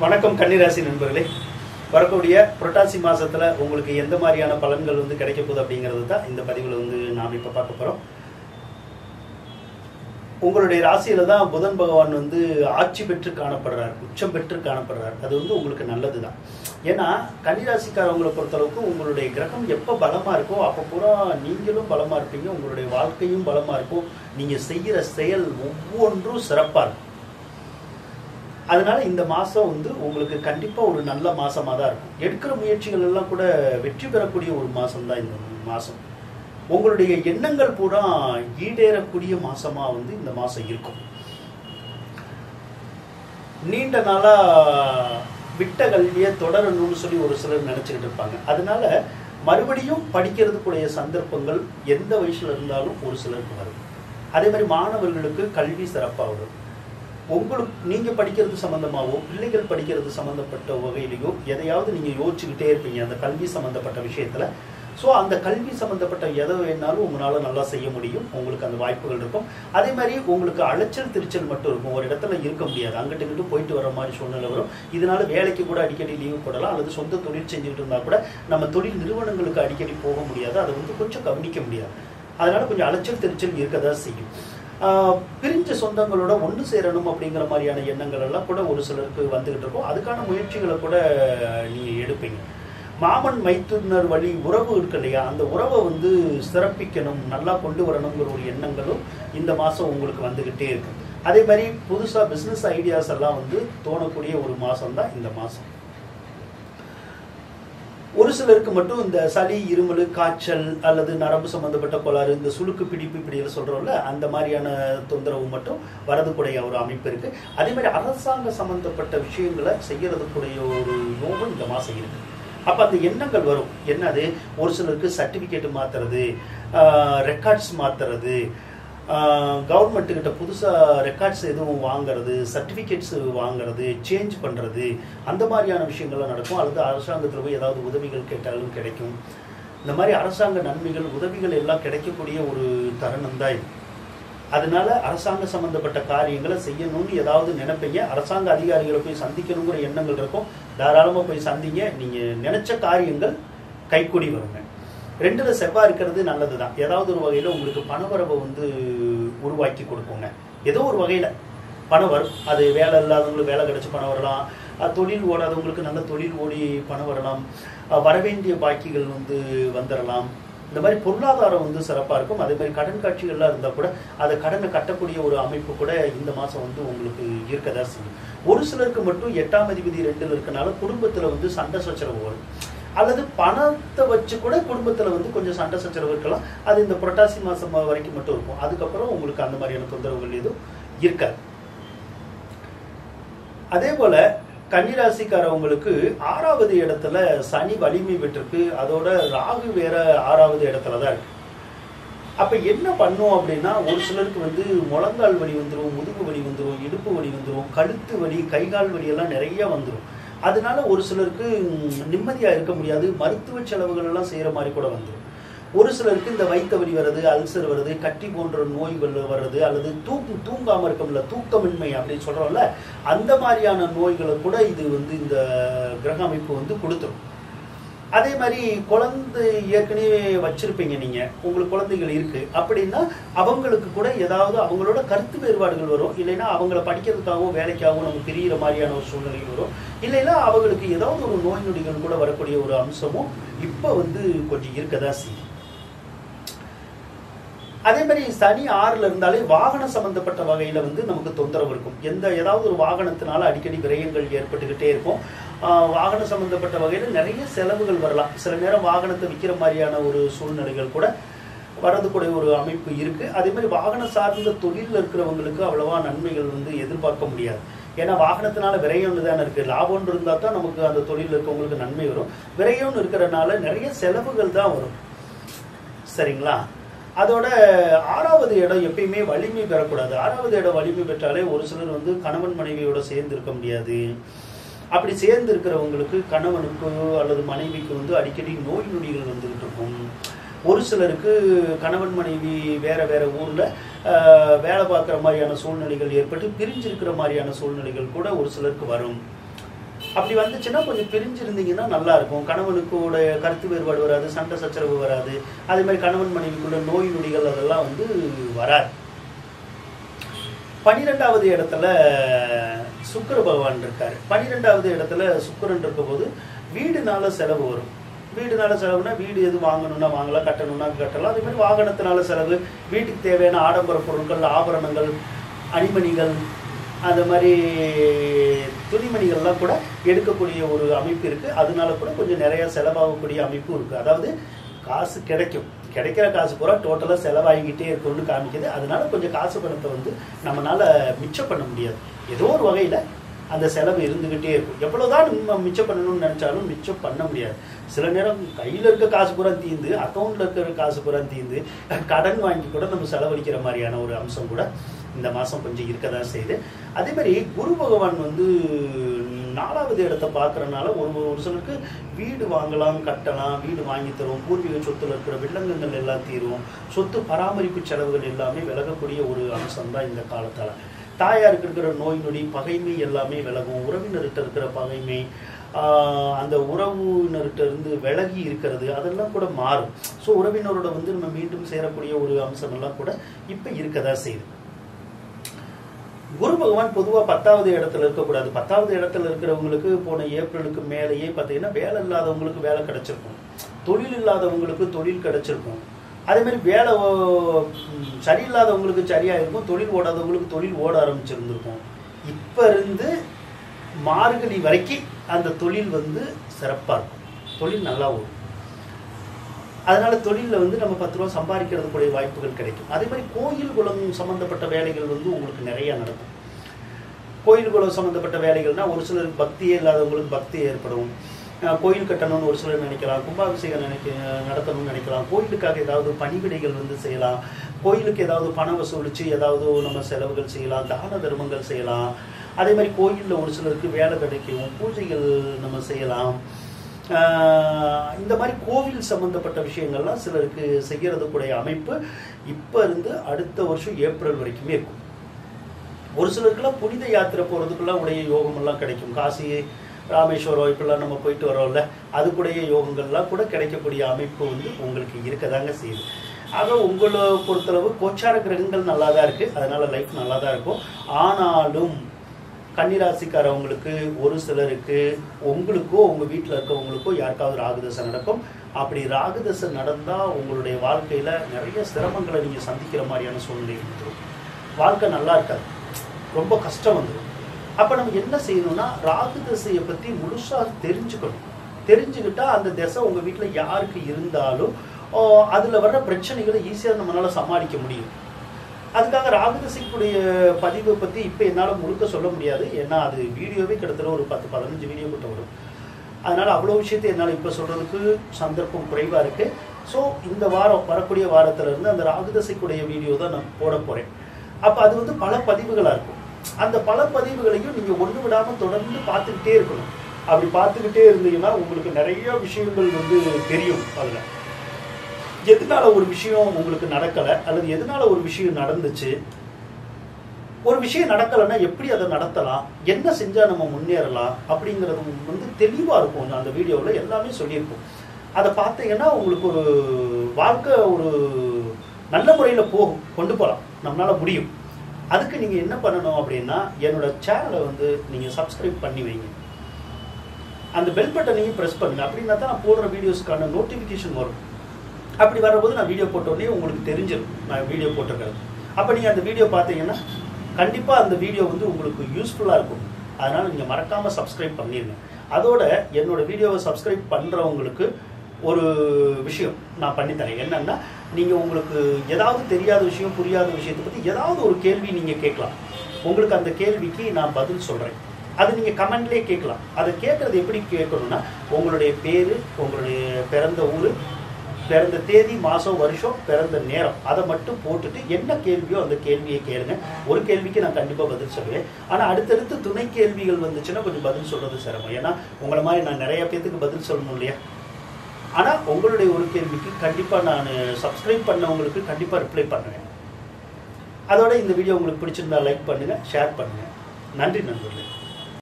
வணக்கம் கன்னிராசி நண்பர்களே. வரக்கூடிய புரட்டாசி மாசத்துல உங்களுக்கு எந்த மாதிரியான பலன்கள் கிடைக்க போகுது அப்படிங்கிறது தான் இந்த பதிவில் நாம் இப்ப பார்க்க போறோம். உங்களுடைய ராசியில தான் புதன் பகவான் ஆட்சி பெற்று காணப்படுறார், உச்சம் பெற்று காணப்படுறார். அது உங்களுக்கு நல்லதுதான். ஏன்னா கன்னிராசிக்காரவங்களை பொறுத்தளவுக்கு உங்களுடைய கிரகம் எப்ப பலமா இருக்கோ அப்ப பூரா நீங்களும் பலமா இருப்பீங்க, உங்களுடைய வாழ்க்கையும் பலமா இருக்கும், நீங்க செய்யற செயல் ஒவ்வொன்றும் சிறப்பா இருக்கும். அதனால இந்த மாசம் உங்களுக்கு கண்டிப்பா ஒரு நல்ல மாசமா தான் இருக்கும். எடுக்கிற முயற்சிகள் எல்லாம் கூட வெற்றி பெறக்கூடிய ஒரு மாசம் தான் இந்த மாசம். உங்களுடைய எண்ணங்கள் பூரா ஈடேறக்கூடிய மாசமா இந்த மாசம் இருக்கும். நீண்ட நாளா விட்ட கல்வியை தொடரணும்னு சொல்லி ஒரு சிலர் நினைச்சுக்கிட்டு இருப்பாங்க. அதனால மறுபடியும் படிக்கிறதுக்குரிய சந்தர்ப்பங்கள் எந்த வயசுல இருந்தாலும் ஒரு சிலருக்கு வரும். அதே மாதிரி மாணவர்களுக்கு கல்வி சிறப்பா வரும். உங்களுக்கு நீங்க படிக்கிறது சம்பந்தமாவோ பிள்ளைகள் படிக்கிறது சம்பந்தப்பட்ட வகையிலையோ எதையாவது நீங்க யோசிச்சுக்கிட்டே இருப்பீங்க அந்த கல்வி சம்பந்தப்பட்ட விஷயத்துல. ஸோ அந்த கல்வி சம்பந்தப்பட்ட எதை வேணாலும் உங்களால நல்லா செய்ய முடியும், உங்களுக்கு அந்த வாய்ப்புகள் இருக்கும். அதே மாதிரி உங்களுக்கு அலைச்சல் திருச்சல் மட்டும் இருக்கும், ஒரு இடத்துல இருக்க முடியாது, அங்கிட்டு இங்கிட்டு போயிட்டு வர மாதிரி சூழ்நிலை வரும். இதனால வேலைக்கு கூட அடிக்கடி லீவு போடலாம், அல்லது சொந்த தொழில் செஞ்சுக்கிட்டு இருந்தா கூட நம்ம தொழில் நிறுவனங்களுக்கு அடிக்கடி போக முடியாது, அதை கொஞ்சம் கவனிக்க முடியாது. அதனால கொஞ்சம் அலைச்சல் திருச்சல் இருக்கதான் செய்யும். பிரிஞ்ச சொந்தங்களோட ஒன்று சேரணும் அப்படிங்கிற மாதிரியான எண்ணங்கள் எல்லாம் கூட ஒரு சிலருக்கு வந்துகிட்டு இருக்கும். அதுக்கான முயற்சிகளை கூட நீங்க எடுப்பீங்க. மாமன் மைத்துனர் வழி உறவு இருக்கு இல்லையா, அந்த உறவை சிறப்பிக்கணும், நல்லா கொண்டு வரணுங்கிற ஒரு எண்ணங்களும் இந்த மாசம் உங்களுக்கு வந்துகிட்டே இருக்கு. அதே மாதிரி புதுசா பிசினஸ் ஐடியாஸ் எல்லாம் தோணக்கூடிய ஒரு மாசம் தான் இந்த மாசம். ஒரு சிலருக்கு மட்டும் இந்த சளி, இருமல், காய்ச்சல் அல்லது நரம்பு சம்பந்தப்பட்ட கோளாறு, இந்த சுளுக்கு பிடிப்பு இப்படியெல்லாம் சொல்றோம்ல, அந்த மாதிரியான தொந்தரவு மட்டும் வரதுக்குடைய ஒரு அமைப்பு இருக்கு. அதே மாதிரி அரசாங்க சம்பந்தப்பட்ட விஷயங்களை செய்யறதுக்குடைய ஒரு யோகம் இந்த மாசம் இருக்கு. அப்ப அந்த எண்ணங்கள் வரும். என்னது, ஒரு சிலருக்கு சர்டிபிகேட் மாத்துறது, ரெக்கார்ட்ஸ் மாத்துறது, கவர்மெண்ட் கிட்ட புதுசா ரெக்கார்ட்ஸ் எதுவும் வாங்குறது, சர்டிபிகேட்ஸ் வாங்குறது, சேஞ்ச் பண்றது, அந்த மாதிரியான விஷயங்கள்லாம் நடக்கும். அல்லது அரசாங்கத்தில் போய் ஏதாவது உதவிகள் கேட்டாலும் கிடைக்கும். இந்த மாதிரி அரசாங்க நன்மைகள், உதவிகள் எல்லாம் கிடைக்கக்கூடிய ஒரு தருணம் தான் இது. அதனால அரசாங்க சம்பந்தப்பட்ட காரியங்களை செய்யணும்னு ஏதாவது நினைப்பீங்க. அரசாங்க அதிகாரிகளை போய் சந்திக்கணுங்கிற எண்ணங்கள் இருக்கும். தாராளமா போய் சந்திங்க, நீங்க நினைச்ச காரியங்கள் கைக்கூடி வருங்க. 2ல செவ்வாய் இருக்கிறது நல்லதுதான். ஏதாவது ஒரு வகையில உங்களுக்கு பணவரவை உருவாக்கி கொடுக்குங்க. ஏதோ ஒரு வகையில பணம் வரும். அது வேலை இல்லாதவங்களுக்கு வேலை கிடைச்சி பணம் வரலாம், தொழில் ஓடாதவங்களுக்கு நல்ல தொழில் ஓடி பணம் வரலாம், வரவேண்டிய பாக்கிகள் வந்துடலாம். இந்த மாதிரி பொருளாதாரம் சிறப்பா இருக்கும். அதே மாதிரி கடன் காட்சிகள்லாம் இருந்தா கூட அதை கடனை கட்டக்கூடிய ஒரு அமைப்பு கூட இந்த மாசம் உங்களுக்கு இருக்கதா செய்யும். ஒரு சிலருக்கு மட்டும் 8ஆம் அதிபதி 2ல் இருக்கனால குடும்பத்துல சண்டை சச்சரவு வரும், அல்லது பணத்தை வச்சு கூட குடும்பத்துல கொஞ்சம் சண்டை சச்சரவு இருக்கலாம். அது இந்த புரட்டாசி மாசம் வரைக்கும் மட்டும் இருக்கும். அதுக்கப்புறம் உங்களுக்கு அந்த மாதிரியான தொந்தரவுகள் எதுவும் இருக்காது. அதே போல கன்னிராசிக்காரவங்களுக்கு 6வது இடத்துல சனி வலிமை பெற்றிருக்கு. அதோட ராகு வேற 6வது இடத்துல தான் இருக்கு. அப்ப என்ன பண்ணும் அப்படின்னா, ஒரு சிலருக்கு முழங்கால் வலி வந்துடும், முதுகு வலி வந்துடும், இடுப்பு வலி வந்துடும், கழுத்து வலி, கைகால் வலி எல்லாம் நிறைய வந்துடும். அதனால ஒரு சிலருக்கு நிம்மதியா இருக்க முடியாது, மருத்துவ செலவுகள் எல்லாம் செய்யற மாதிரி கூட வந்துடும். ஒரு சிலருக்கு இந்த வயிற்று வலி வர்றது, அல்சர் வருது, கட்டி போன்ற நோய்கள் வர்றது, அல்லது தூங்காம இருக்கல, தூக்கமின்மை அப்படின்னு சொல்றோம்ல, அந்த மாதிரியான நோய்களை கூட இது இந்த கிரக அமைப்பு கொடுத்துரும். அதே மாதிரி குழந்தை ஏற்கனவே வச்சிருப்பீங்க, நீங்க உங்களுக்கு குழந்தைகள் இருக்கு அப்படின்னா அவங்களுக்கு கூட ஏதாவது அவங்களோட கருத்து வேறுபாடுகள் வரும். இல்லைன்னா அவங்கள படிக்கிறதுக்காகவும் வேலைக்காகவும் நம்ம பிரியிற மாதிரியான ஒரு சூழ்நிலைகள் வரும். இல்லைன்னா அவங்களுக்கு ஏதாவது ஒரு நோய் நொடிகள் கூட வரக்கூடிய ஒரு அம்சமும் இப்ப கொஞ்சம் இருக்கதா செய்யும். அதே மாதிரி சனி 6ல் இருந்தாலே வாகன சம்பந்தப்பட்ட வகையில நமக்கு தொந்தரவு இருக்கும். ஏதாவது ஒரு வாகனத்தினால அடிக்கடி விரயங்கள் ஏற்பட்டுக்கிட்டே இருக்கும். வாகன சம்பந்தப்பட்ட வகையில நிறைய செலவுகள் வரலாம். சில நேரம் வாகனத்தை விற்கிற மாதிரியான ஒரு சூழ்நிலைகள் கூட வரதுக்கூடிய ஒரு அமைப்பு இருக்கு. அதே மாதிரி வாகன சார்ந்த தொழில் இருக்கிறவங்களுக்கு அவ்வளவா நன்மைகள் எதிர்பார்க்க முடியாது. ஏன்னா வாகனத்தினால விரயம்னு தானே இருக்கு. லாபம்னு இருந்தா தான் நமக்கு அந்த தொழில் இருக்கவங்களுக்கு நன்மை வரும். விரயம்னு இருக்கிறனால நிறைய செலவுகள் தான் வரும். சரிங்களா? அதோட 6வது இடம் எப்பயுமே வலிமை பெறக்கூடாது. 6வது இடம் வலிமை பெற்றாலே ஒரு சிலர் கணவன் மனைவியோட சேர்ந்து இருக்க முடியாது. அப்படி சேர்ந்து இருக்கிறவங்களுக்கு கணவனுக்கு அல்லது மனைவிக்கு அடிக்கடி நோய் நொடிகள் வந்துகிட்டு இருக்கும். ஒரு சிலருக்கு கணவன் மனைவி வேற வேற ஊர்ல வேலை பார்க்குற மாதிரியான சூழ்நிலைகள் ஏற்பட்டு பிரிஞ்சிருக்கிற மாதிரியான சூழ்நிலைகள் கூட ஒரு சிலருக்கு வரும். அப்படி வந்துச்சுன்னா கொஞ்சம் பிரிஞ்சிருந்தீங்கன்னா நல்லா இருக்கும். கணவனுக்கூட கருத்து வேறுபாடு வராது, சண்டை சச்சரவு வராது. அதே மாதிரி கணவன் மனைவிக்குள்ள நோய் நொடிகள் அதெல்லாம் வந்து வராது. 12வது இடத்துல சுக்கிர பகவான் இருக்காரு. 12வது இடத்துல சுக்கிரன் இருக்கும் போது வீடுனால செலவு வரும். வீடுனால செலவுனா வீடு எது வாங்கணும்னா வாங்கலாம், கட்டணும்னா கட்டலாம். அதே மாதிரி வாகனத்தினால செலவு, வீட்டுக்கு தேவையான ஆடம்பர பொருட்கள், ஆபரணங்கள், அணிமணிகள், அந்த மாதிரி துணிமணிகள்லாம் கூட எடுக்கக்கூடிய ஒரு அமைப்பு இருக்குது. அதனால கூட கொஞ்சம் நிறைய செலவாகக்கூடிய அமைப்பும் இருக்குது. அதாவது காசு கிடைக்கிற காசு பூரா டோட்டலாக செலவாகிக்கிட்டே இருக்கும்னு காமிக்குது. அதனால கொஞ்சம் காசு பணத்தை வந்து நம்மளால மிச்சம் பண்ண முடியாது. ஏதோ ஒரு வகையில் அந்த செலவு இருந்துக்கிட்டே இருக்கும். எவ்வளோதான் நம்ம மிச்சம் பண்ணணும்னு நினச்சாலும் மிச்சம் பண்ண முடியாது. சில நேரம் கையில் இருக்க காசு பூரா தீர்ந்து, அக்கௌண்ட்டில் இருக்கிற காசு பூரா தீர்ந்து, கடன் வாங்கி கூட நம்ம செலவழிக்கிற மாதிரியான ஒரு அம்சம் கூட இந்த மாதம் கொஞ்சம் இருக்க தான் செய்யுது. அதே மாதிரி குரு பகவான் வந்து 4வது இடத்தை பார்க்கறனால ஒரு சிலருக்கு வீடு வாங்கலாம், கட்டலாம், வீடு வாங்கி தரும், பூர்வீக சொத்துல இருக்கிற வில்லங்கங்கள் எல்லாம் தீரும், சொத்து பராமரிப்பு செலவுகள் எல்லாமே விலகக்கூடிய ஒரு அம்சம் தான் இந்த காலத்தால். தாயாருக்கு இருக்கிற நோய் நொடி, பகைமை எல்லாமே விலகும். உறவினர்கிட்ட இருக்கிற பகைமை, அந்த உறவினர்கிட்ட இருந்து விலகி இருக்கிறது அதெல்லாம் கூட மாறும். ஸோ உறவினரோட வந்து நம்ம மீண்டும் சேரக்கூடிய ஒரு அம்சம் எல்லாம் கூட இப்போ இருக்கதான் செய்யுது. குரு பகவான் பொதுவாக 10வது இடத்துல இருக்கக்கூடாது. 10வது இடத்துல இருக்கிறவங்களுக்கு போன ஏப்ரலுக்கு மேலேயே பார்த்தீங்கன்னா வேலை இல்லாதவங்களுக்கு வேலை கிடைச்சிருக்கும், தொழில் இல்லாதவங்களுக்கு தொழில் கிடைச்சிருக்கும். அதே மாதிரி வேலை சரியில்லாதவங்களுக்கு சரியாக இருக்கும், தொழில் ஓடாதவங்களுக்கு தொழில் ஓட ஆரம்பிச்சிருந்துருக்கும். இப்போ இருந்து மார்கழி வரைக்கும் அந்த தொழில் வந்து சிறப்பாக இருக்கும், தொழில் நல்லா ஓடும். அதனால தொழிலில் வந்து நம்ம 10 ரூபா சம்பாதிக்கிறதுக்குரிய வாய்ப்புகள் கிடைக்கும். அதே மாதிரி கோயில் குளம் சம்மந்தப்பட்ட வேலைகள் வந்து உங்களுக்கு நிறையா நடக்கும். கோயில் குளம் சம்மந்தப்பட்ட வேலைகள்னா ஒரு சிலருக்கு பக்தியே இல்லாதவங்களுக்கு பக்தி ஏற்படும். கோயில் கட்டணும்னு ஒரு சிலர் நினைக்கலாம், கும்பாபிஷேகம் நடத்தணும்னு நினைக்கலாம், கோயிலுக்காக ஏதாவது பணிவிடைகள் வந்து செய்யலாம், கோயிலுக்கு ஏதாவது பணம் வசூலித்து ஏதாவது நம்ம செலவுகள் செய்யலாம், தான தர்மங்கள் செய்யலாம். அதே மாதிரி கோயிலில் ஒரு சிலருக்கு வேலை கிடைக்கும், பூஜைகள் நம்ம செய்யலாம். இந்த மாதிரி கோவில் சம்பந்தப்பட்ட விஷயங்கள்லாம் சிலருக்கு செய்யறதுக்குடைய அமைப்பு இப்போ இருந்து அடுத்த வருஷம் ஏப்ரல் வரைக்குமே இருக்கும். ஒரு சிலருக்குலாம் புனித யாத்திரை போகிறதுக்குலாம் உடைய யோகமெல்லாம் கிடைக்கும். காசி, ராமேஸ்வரம் இப்படிலாம் நம்ம போயிட்டு வரோம்ல, அதுக்குடைய யோகங்கள்லாம் கூட கிடைக்கக்கூடிய அமைப்பு வந்து உங்களுக்கு இருக்கதாங்க செய்யுது. ஆக உங்களை பொறுத்தளவு கோச்சார கிரகங்கள் நல்லா தான் இருக்குது, அதனால லைஃப் நல்லா தான் இருக்கும். ஆனாலும் கன்னிராசிக்காரவங்களுக்கு ஒரு சிலருக்கு, உங்களுக்கோ உங்கள் வீட்டில் இருக்கவங்களுக்கோ யாருக்காவது ராகுதசை நடக்கும். அப்படி ராகுதசை நடந்தால் உங்களுடைய வாழ்க்கையில் நிறைய சிரமங்களை நீங்கள் சந்திக்கிற மாதிரியான சூழ்நிலை வந்துடும். வாழ்க்கை நல்லா இருக்காது, ரொம்ப கஷ்டம் வந்துடும். அப்போ நம்ம என்ன செய்யணும்னா ராகு தசையை பற்றி முழுசாக தெரிஞ்சுக்கணும். தெரிஞ்சுக்கிட்டா அந்த தசை உங்கள் வீட்டில் யாருக்கு இருந்தாலும் அதில் வர்ற பிரச்சனைகளை ஈஸியாக நம்மளால் சமாளிக்க முடியும். அதுக்காக ராகுதசைக்குடைய பதிவை பற்றி இப்போ என்னால் முழுக்க சொல்ல முடியாது. ஏன்னா அது வீடியோவே கிட்டத்தட்ட ஒரு 10-15 வீடியோ கிட்ட வரும். அதனால் அவ்வளோ விஷயத்தை என்னால் இப்போ சொல்கிறதுக்கு சந்தர்ப்பம் குறைவாக இருக்குது. ஸோ இந்த வாரம் வரக்கூடிய வாரத்திலேருந்து அந்த ராகுதசைக்குடைய வீடியோ தான் நான் போட போகிறேன். அப்போ அது வந்து பல பதிவுகளாக இருக்கும். அந்த பல பதிவுகளையும் நீங்கள் ஒன்று விடாமல் தொடர்ந்து பார்த்துக்கிட்டே இருக்கணும். அப்படி பார்த்துக்கிட்டே இருந்தீங்கன்னா உங்களுக்கு நிறைய விஷயங்கள் வந்து தெரியும். அதில் எதனால ஒரு விஷயம் உங்களுக்கு நடக்கலை அல்லது எதனால ஒரு விஷயம் நடந்துச்சு, ஒரு விஷயம் நடக்கலைன்னா எப்படி அதை நடத்தலாம், என்ன செஞ்சால் நம்ம முன்னேறலாம் அப்படிங்கிறது வந்து தெளிவாக இருக்கும். அந்த வீடியோவில் எல்லாமே சொல்லியிருப்போம். அதை பார்த்தீங்கன்னா உங்களுக்கு ஒரு வாழ்க்கை ஒரு நல்ல முறையில் கொண்டு போகலாம், நம்மளால் முடியும். அதுக்கு நீங்கள் என்ன பண்ணணும் அப்படின்னா என்னோட சேனலை வந்து நீங்கள் சப்ஸ்கிரைப் பண்ணி வைங்க, அந்த பெல் பட்டனையும் ப்ரெஸ் பண்ணுங்க. அப்படின்னா தான் நான் போடுற வீடியோஸ்க்கான நோட்டிஃபிகேஷன் வரும். அப்படி வரும்போது நான் வீடியோ போட்டோடனே உங்களுக்கு தெரிஞ்சிடும் நான் வீடியோ போட்டிருக்கேன். அப்போ நீங்கள் அந்த வீடியோ பார்த்தீங்கன்னா கண்டிப்பாக அந்த வீடியோ வந்து உங்களுக்கு யூஸ்ஃபுல்லாக இருக்கும். அதனால் நீங்கள் மறக்காமல் சப்ஸ்கிரைப் பண்ணிடுங்க. அதோட என்னோட வீடியோவை சப்ஸ்கிரைப் பண்ணுறவங்களுக்கு ஒரு விஷயம் நான் பண்ணித்தரேன். என்னன்னா, நீங்கள் உங்களுக்கு ஏதாவது தெரியாத விஷயம், புரியாத விஷயத்தை பற்றி ஏதாவது ஒரு கேள்வி நீங்கள் கேட்கலாம். உங்களுக்கு அந்த கேள்விக்கு நான் பதில் சொல்கிறேன். அது நீங்கள் கமெண்ட்லேயே கேட்கலாம். அதை கேட்குறது எப்படி கேட்கணும்னா, உங்களுடைய பேர், உங்களுடைய பிறந்த ஊர், பிறந்த தேதி, மாதம், வருஷம், பிறந்த நேரம், அதை மட்டும் போட்டுட்டு என்ன கேள்வியோ அந்த கேள்வியை கேளுங்க. ஒரு கேள்விக்கு நான் கண்டிப்பாக பதில் சொல்லுவேன். ஆனால் அடுத்தடுத்து துணை கேள்விகள் வந்துச்சுன்னா கொஞ்சம் பதில் சொல்கிறது சிரமம். ஏன்னா உங்களை மாதிரி நான் நிறைய பேத்துக்கு பதில் சொல்லணும் இல்லையா. ஆனால் உங்களுடைய ஒரு கேள்விக்கு கண்டிப்பாக நான் சப்ஸ்கிரைப் பண்ணவங்களுக்கு கண்டிப்பாக ரிப்ளை பண்ணுவேன். அதோட இந்த வீடியோ உங்களுக்கு பிடிச்சிருந்தா லைக் பண்ணுங்கள், ஷேர் பண்ணுங்கள். நன்றி நண்பர்களே.